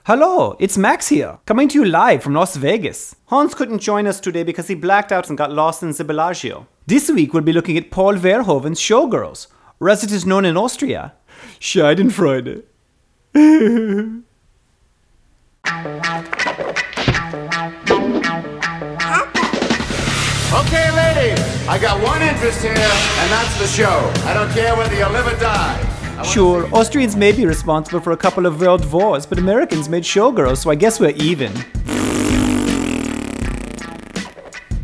Hello, it's Max here, coming to you live from Las Vegas. Hans couldn't join us today because he blacked out and got lost in the Bellagio. This week we'll be looking at Paul Verhoeven's Showgirls, or as it is known in Austria, Schadenfreude. Okay, ladies, I got one interest here, and that's the show. I don't care whether you live or die. Sure, Austrians may be responsible for a couple of world wars, but Americans made Showgirls, so I guess we're even.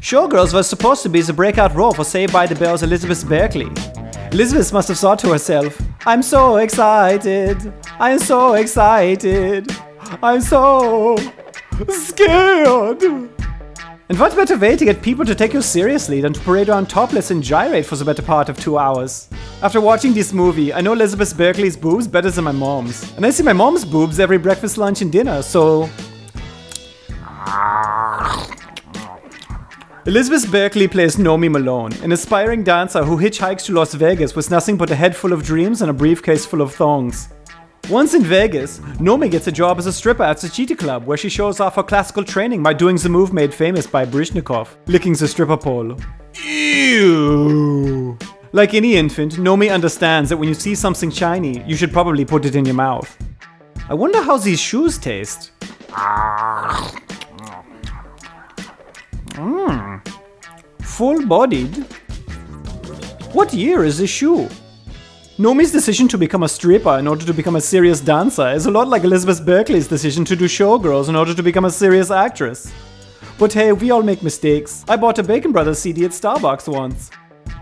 Showgirls was supposed to be the breakout role for Saved by the Bell's Elizabeth Berkley. Elizabeth must have thought to herself, I'm so excited, I'm so excited, I'm so scared. And what better way to get people to take you seriously than to parade around topless and gyrate for the better part of 2 hours? After watching this movie, I know Elizabeth Berkley's boobs better than my mom's. And I see my mom's boobs every breakfast, lunch and dinner, so... Elizabeth Berkley plays Nomi Malone, an aspiring dancer who hitchhikes to Las Vegas with nothing but a head full of dreams and a briefcase full of thongs. Once in Vegas, Nomi gets a job as a stripper at the Cheetah Club, where she shows off her classical training by doing the move made famous by Baryshnikov, licking the stripper pole. Ew. Like any infant, Nomi understands that when you see something shiny, you should probably put it in your mouth. I wonder how these shoes taste. Full-bodied? What year is this shoe? Nomi's decision to become a stripper in order to become a serious dancer is a lot like Elizabeth Berkley's decision to do Showgirls in order to become a serious actress. But hey, we all make mistakes. I bought a Bacon Brothers CD at Starbucks once.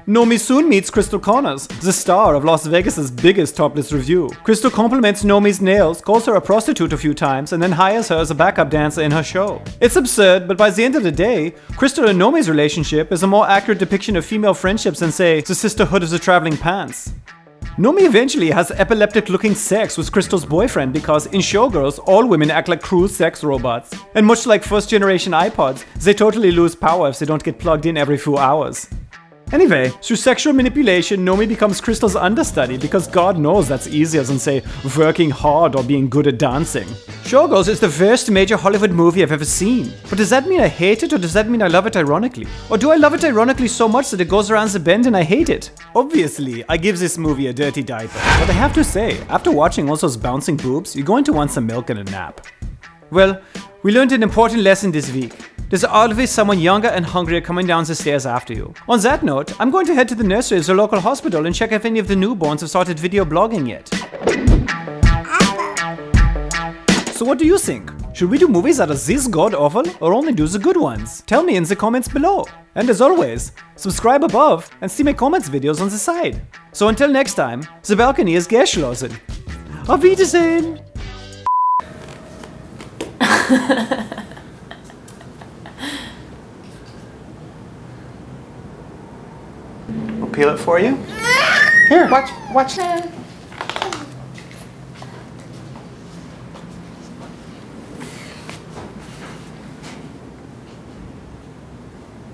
Nomi soon meets Crystal Connors, the star of Las Vegas's biggest topless review. Crystal compliments Nomi's nails, calls her a prostitute a few times, and then hires her as a backup dancer in her show. It's absurd, but by the end of the day, Crystal and Nomi's relationship is a more accurate depiction of female friendships than, say, the sisterhood of the traveling pants. Nomi eventually has epileptic-looking sex with Crystal's boyfriend because, in Showgirls, all women act like cruel sex robots. And much like first-generation iPods, they totally lose power if they don't get plugged in every few hours. Anyway, through sexual manipulation, Nomi becomes Crystal's understudy because God knows that's easier than, say, working hard or being good at dancing. Showgirls is the worst major Hollywood movie I've ever seen. But does that mean I hate it, or does that mean I love it ironically? Or do I love it ironically so much that it goes around the bend and I hate it? Obviously, I give this movie a dirty diaper. But I have to say, after watching all those bouncing boobs, you're going to want some milk and a nap. Well, we learned an important lesson this week. There's always someone younger and hungrier coming down the stairs after you. On that note, I'm going to head to the nursery of the local hospital and check if any of the newborns have started video blogging yet. So what do you think? Should we do movies that are this god-awful, or only do the good ones? Tell me in the comments below. And as always, subscribe above and see my comments videos on the side. So until next time, the balcony is geschlossen. Auf Wiedersehen! I'll peel it for you. Here, watch.